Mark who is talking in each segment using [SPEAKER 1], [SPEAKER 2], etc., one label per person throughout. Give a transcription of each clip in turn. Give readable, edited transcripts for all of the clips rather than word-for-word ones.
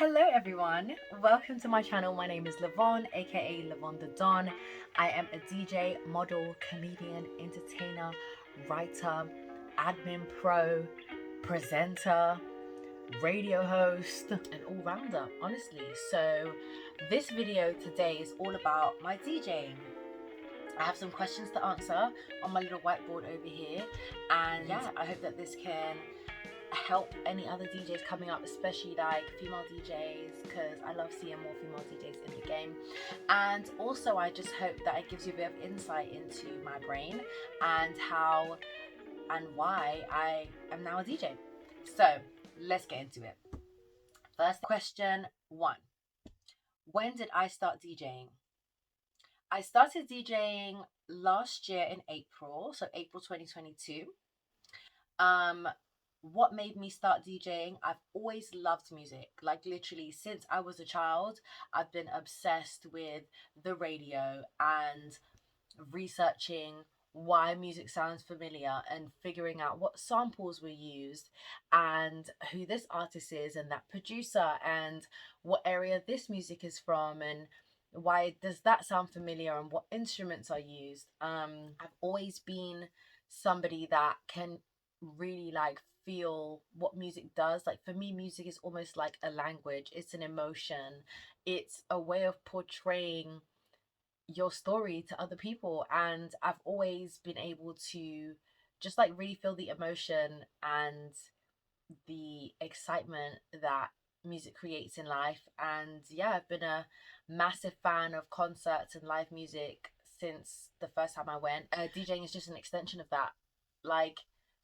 [SPEAKER 1] Hello everyone, welcome to my channel. My name is Lyvonne, aka Lyvonne the Don. I am a DJ, model, comedian, entertainer, writer, admin pro, presenter, radio host, and all-rounder, honestly. So this video today is all about my DJing. I have some questions to answer on my little whiteboard over here, and yeah, I hope that this can help any other DJs coming up, especially like female DJs, because I love seeing more female DJs in the game. And also I just hope that it gives you a bit of insight into my brain and how and why I am now a DJ. So let's get into it. First question 1. When did I start DJing? I started DJing last year in April, so April 2022. What made me start DJing? I've always loved music. Like literally since I was a child, I've been obsessed with the radio and researching why music sounds familiar and figuring out what samples were used and who this artist is and that producer and what area this music is from and why does that sound familiar and what instruments are used. I've always been somebody that can really like feel what music does. Like for me, music is almost like a language. It's an emotion. It's a way of portraying your story to other people, and I've always been able to just like really feel the emotion and the excitement that music creates in life. And yeah, I've been a massive fan of concerts and live music since the first time I went. DJing is just an extension of that. Like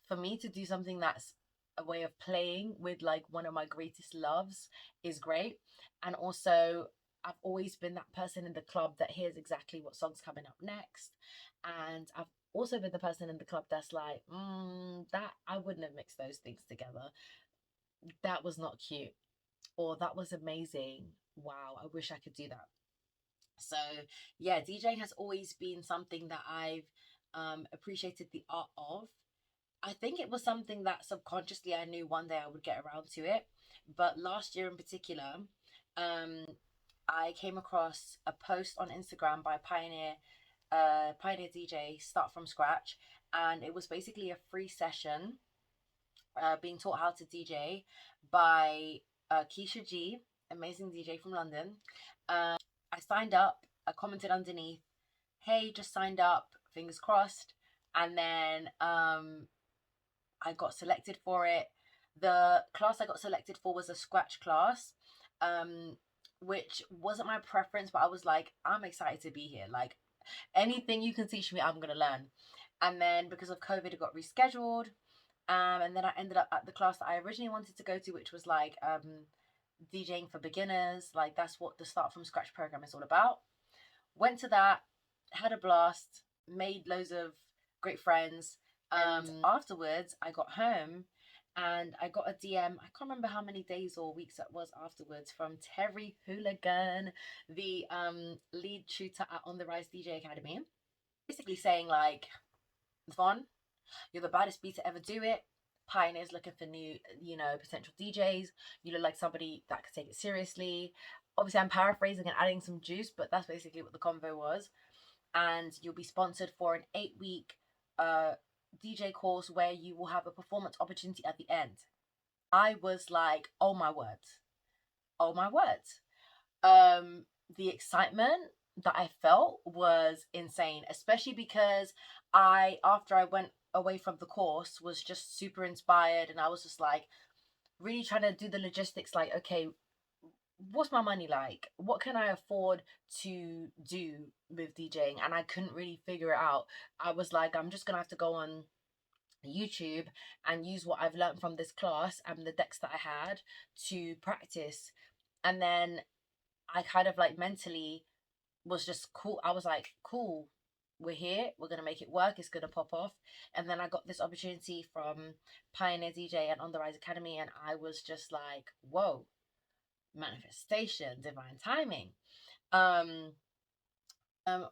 [SPEAKER 1] for me to do something that's a way of playing with like one of my greatest loves is great. And also I've always been that person in the club that hears exactly what song's coming up next. And I've also been the person in the club that's like, that I wouldn't have mixed those things together. That was not cute. Or that was amazing. Wow, I wish I could do that. So yeah, DJing has always been something that I've appreciated the art of. I think it was something that subconsciously I knew one day I would get around to it. But last year in particular, um, I came across a post on Instagram by Pioneer DJ, Start From Scratch, and it was basically a free session being taught how to DJ by Keshia G, amazing DJ from London. I signed up, I commented underneath, hey, just signed up, fingers crossed. And then I got selected for it. The class I got selected for was a scratch class, which wasn't my preference, but I was like, I'm excited to be here. Like anything you can teach me, I'm gonna learn. And then because of COVID, it got rescheduled. And then I ended up at the class that I originally wanted to go to, which was like DJing for beginners. Like that's what the Start From Scratch program is all about. Went to that, had a blast, made loads of great friends. And afterwards, I got home and I got a DM. I can't remember how many days or weeks it was afterwards from Terry Hooligan, the lead tutor at On the Rise DJ Academy, basically saying like, Vaughn, you're the baddest beat to ever do it. Pioneer's looking for new, potential DJs. You look like somebody that could take it seriously. Obviously, I'm paraphrasing and adding some juice, but that's basically what the convo was. And you'll be sponsored for an 8-week DJ course where you will have a performance opportunity at the end. I was like, oh my word. Oh my word. The excitement that I felt was insane, especially because after I went away from the course, was just super inspired, and I was just like really trying to do the logistics, like, okay, what's my money like? What can I afford to do with DJing? And I couldn't really figure it out. I was like, I'm just gonna have to go on YouTube and use what I've learned from this class and the decks that I had to practice. And then I kind of like mentally was just cool. I was like, cool, we're here, we're gonna make it work, it's gonna pop off. And then I got this opportunity from Pioneer DJ and On the Rise Academy, and I was just like, whoa, manifestation, divine timing.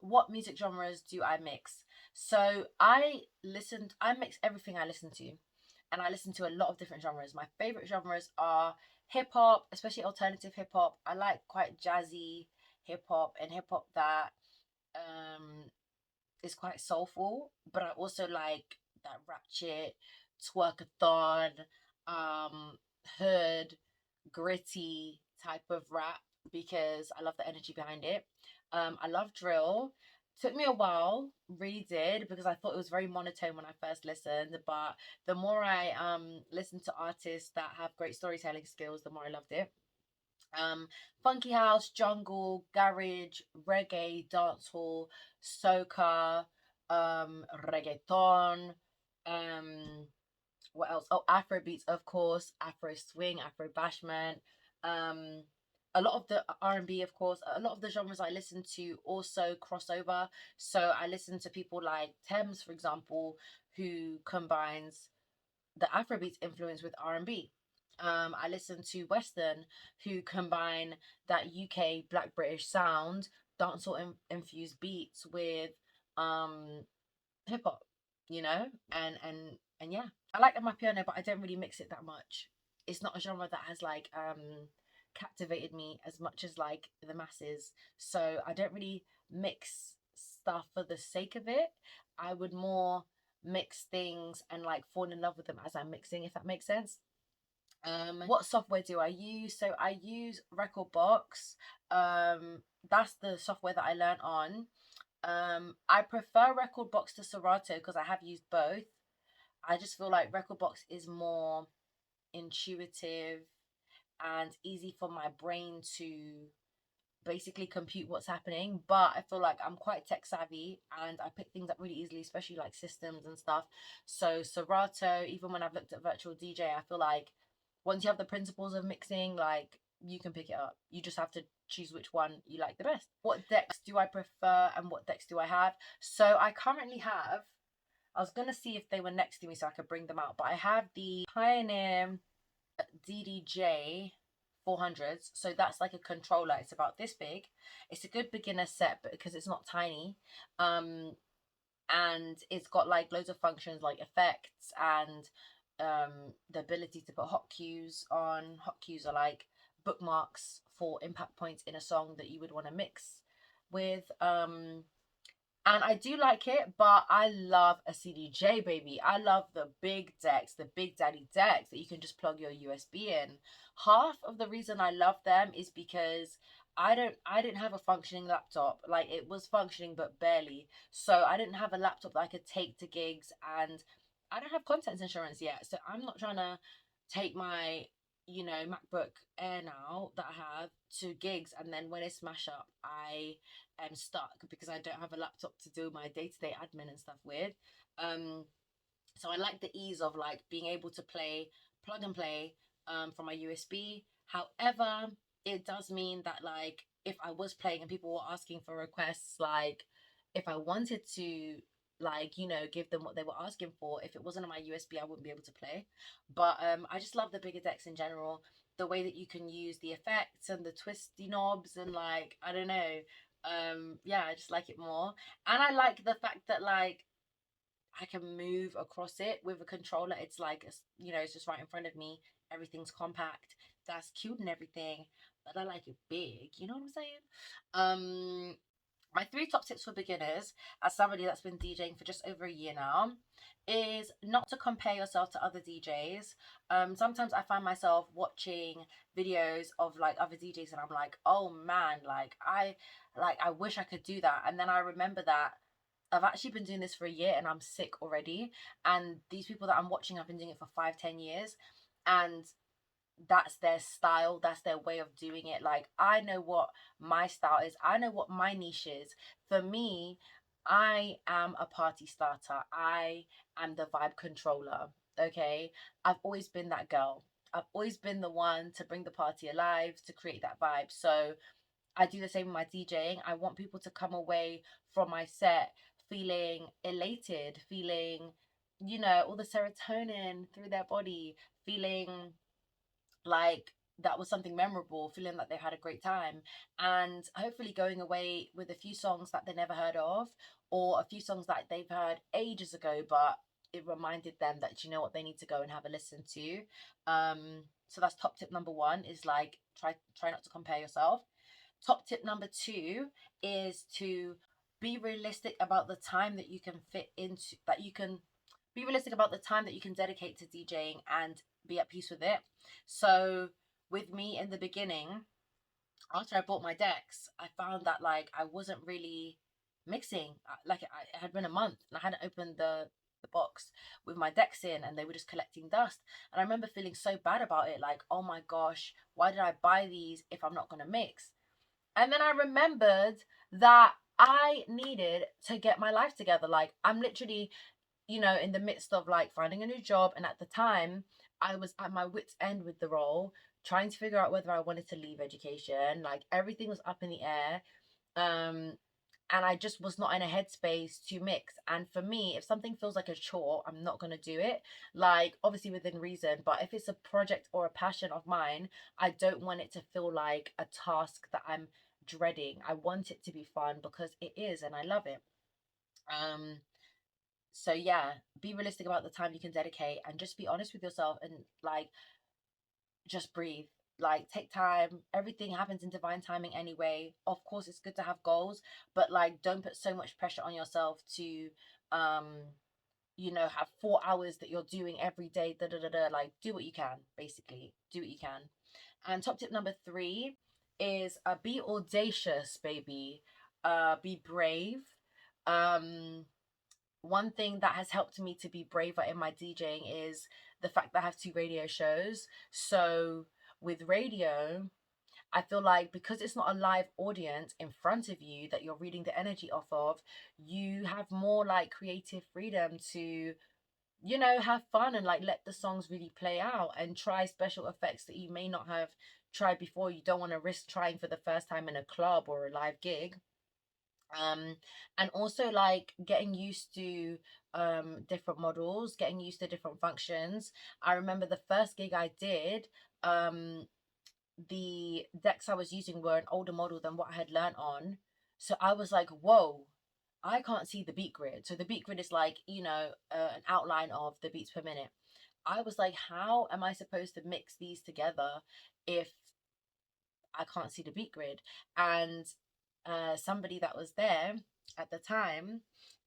[SPEAKER 1] What music genres do I mix? So I mix everything I listen to, and I listen to a lot of different genres. My favorite genres are hip hop, especially alternative hip hop. I like quite jazzy hip hop and hip hop that um is quite soulful, but I also like that ratchet, twerkathon, um, hood, gritty type of rap because I love the energy behind it. I love drill. Took me a while, really did, because I thought it was very monotone when I first listened. But the more I listen to artists that have great storytelling skills, the more I loved it. Um, Funky house, jungle, garage, reggae, dancehall, soca, reggaeton, um, what else? Oh, Afro beats, of course, Afro swing, Afro bashment, um, a lot of the R&B, of course. A lot of the genres I listen to also cross over. So I listen to people like Thames, for example, who combines the Afrobeats influence with R&B. I listen to Western, who combine that UK Black British sound, dancehall infused beats with um, hip hop, you know, and yeah, I like my piano, but I don't really mix it that much. It's not a genre that has like captivated me as much as like the masses. So I don't really mix stuff for the sake of it. I would more mix things and like fall in love with them as I'm mixing, if that makes sense. What software do I use? So I use Recordbox. That's the software that I learned on. I prefer Recordbox to Serato because I have used both. I just feel like Recordbox is more intuitive and easy for my brain to basically compute what's happening. But I feel like I'm quite tech savvy and I pick things up really easily, especially like systems and stuff. So Serato, even when I've looked at virtual DJ, I feel like once you have the principles of mixing, like you can pick it up. You just have to choose which one you like the best. What decks do I prefer and what decks do I have? So I currently have, I was gonna see if they were next to me so I could bring them out, but I have the Pioneer DDJ 400s. So that's like a controller. It's about this big. It's a good beginner set, but because it's not tiny. And it's got like loads of functions like effects and the ability to put hot cues on. Hot cues are like bookmarks for impact points in a song that you would want to mix with. And I do like it, but I love a CDJ, baby. I love the big decks, the big daddy decks that you can just plug your USB in. Half of the reason I love them is because I didn't have a functioning laptop. Like it was functioning but barely. So I didn't have a laptop that I could take to gigs, and I don't have contents insurance yet. So I'm not trying to take my MacBook Air now that I have to gigs, and then when it smash up I am stuck because I don't have a laptop to do my day-to-day admin and stuff with. um so I like the ease of like being able to plug and play from my USB. However, it does mean that like if I was playing and people were asking for requests, like if I wanted to like give them what they were asking for, if it wasn't on my USB I wouldn't be able to play. But I just love the bigger decks in general, the way that you can use the effects and the twisty knobs and like I don't know. Yeah, I just like it more. And I like the fact that like I can move across it with a controller. It's like, it's just right in front of me. Everything's compact. That's cute and everything, but I like it big. You know what I'm saying? My three top tips for beginners, as somebody that's been DJing for just over a year now, is not to compare yourself to other DJs. Sometimes I find myself watching videos of like other DJs and I'm like, oh man, I wish I could do that. And then I remember that I've actually been doing this for a year and I'm sick already. And these people that I'm watching have been doing it for 5, 10 years. And that's their style, that's their way of doing it. Like I know what my style is, I know what my niche is. For me, I am a party starter, I am the vibe controller. Okay, I've always been that girl. I've always been the one to bring the party alive, to create that vibe. So I do the same with my DJing. I want people to come away from my set feeling elated, feeling, all the serotonin through their body, feeling like that was something memorable, feeling like they had a great time, and hopefully going away with a few songs that they never heard of, or a few songs that they've heard ages ago, but it reminded them that you know what, they need to go and have a listen to. So that's top tip number one, is like try not to compare yourself. Top tip number two is to be realistic about the time that you can fit into, that you can be realistic about the time that you can dedicate to DJing and be at peace with it. So with me in the beginning, after I bought my decks, I found that like I wasn't really mixing. Like it had been a month and I hadn't opened the box with my decks in, and they were just collecting dust. And I remember feeling so bad about it, like, oh my gosh, why did I buy these if I'm not gonna mix? And then I remembered that I needed to get my life together. Like I'm literally, in the midst of like finding a new job, and at the time I was at my wit's end with the role, trying to figure out whether I wanted to leave education. Like everything was up in the air. Um and I just was not in a headspace to mix. And for me, if something feels like a chore, I'm not going to do it. Like, obviously within reason, but if it's a project or a passion of mine, I don't want it to feel like a task that I'm dreading. I want it to be fun because it is, and I love it. Um, so yeah, be realistic about the time you can dedicate, and just be honest with yourself, and like just breathe. Like take time. Everything happens in divine timing anyway. Of course it's good to have goals, but like don't put so much pressure on yourself to um have 4 hours that you're doing every day. Da, da, da, da. Like do what you can, basically. Do what you can. And top tip number three is be audacious, baby. Be brave. um One thing that has helped me to be braver in my DJing is the fact that I have two radio shows. So with radio, I feel like because it's not a live audience in front of you that you're reading the energy off of, you have more like creative freedom to, have fun and like let the songs really play out and try special effects that you may not have tried before. You don't want to risk trying for the first time in a club or a live gig. um and also like getting used to different models, getting used to different functions. I remember the first gig I did, um the decks I was using were an older model than what I had learned on. So I was like, whoa, I can't see the beat grid. So the beat grid is like, an outline of the beats per minute. I was like, how am I supposed to mix these together if I can't see the beat grid? And somebody that was there at the time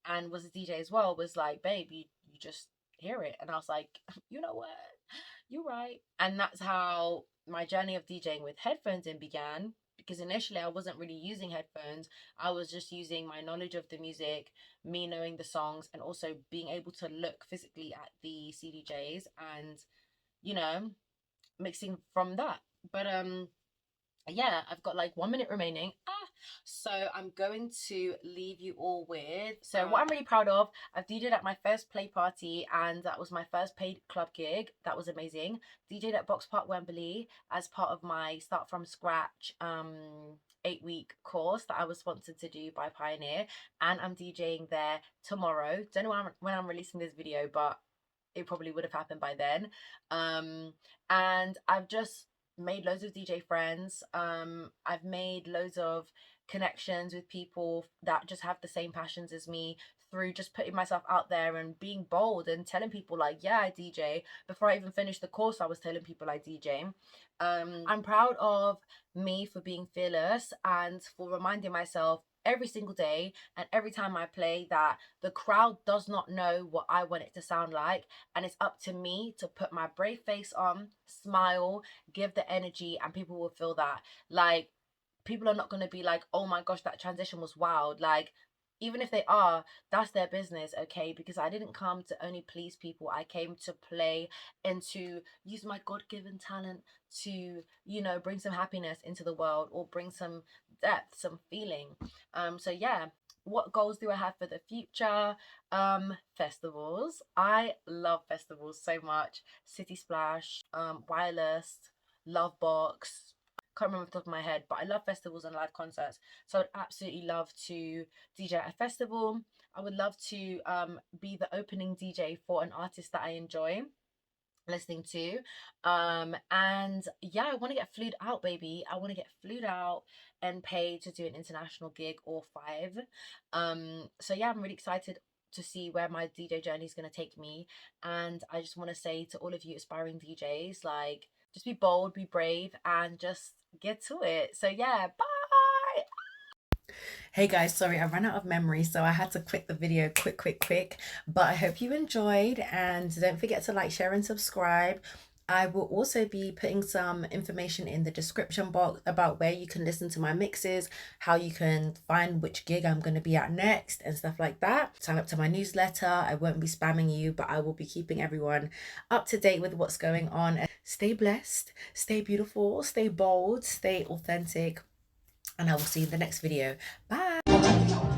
[SPEAKER 1] and was a DJ as well was like, babe, you just hear it. And I was like, you know what? You're right. And that's how my journey of DJing with headphones in began. Because initially I wasn't really using headphones. I was just using my knowledge of the music, me knowing the songs, and also being able to look physically at the CDJs and, you know, mixing from that. But yeah, I've got like 1 minute remaining. So I'm going to leave you all with, so what I'm really proud of, I've DJed at my first play party, and that was my first paid club gig. That was amazing. DJed at Box Park Wembley as part of my start from scratch 8-week course that I was sponsored to do by Pioneer, and I'm DJing there tomorrow. Don't know when I'm releasing this video, but it probably would have happened by then. And I've just made loads of DJ friends. I've made loads of connections with people that just have the same passions as me through just putting myself out there and being bold and telling people like, yeah, I DJ. Before I even finished the course, I was telling people I DJ. I'm proud of me for being fearless and for reminding myself every single day and every time I play that the crowd does not know what I want it to sound like, and it's up to me to put my brave face on, smile, give the energy, and people will feel that. Like, people are not going to be like, oh my gosh, that transition was wild. Like, even if they are, that's their business, okay? Because I didn't come to only please people. I came to play and to use my God-given talent to, bring some happiness into the world, or bring some depth, some feeling. So yeah, what goals do I have for the future? Festivals. I love festivals so much. City Splash, Wireless, Lovebox. Can't remember off the top of my head, but I love festivals and live concerts. So I'd absolutely love to DJ at a festival. I would love to be the opening DJ for an artist that I enjoy listening to. And yeah, I want to get flued out, baby. I want to get flued out and paid to do an international gig or 5. So yeah, I'm really excited to see where my DJ journey is going to take me. And I just want to say to all of you aspiring DJs, like, just be bold, be brave, and just get to it. So yeah, bye. Hey guys, sorry, I ran out of memory, so I had to quit the video quick. But I hope you enjoyed, and don't forget to like, share, and subscribe. I will also be putting some information in the description box about where you can listen to my mixes, how you can find which gig I'm going to be at next, and stuff like that. Sign up to my newsletter. I won't be spamming you, but I will be keeping everyone up to date with what's going on. Stay blessed, stay beautiful, stay bold, stay authentic, and I will see you in the next video. Bye.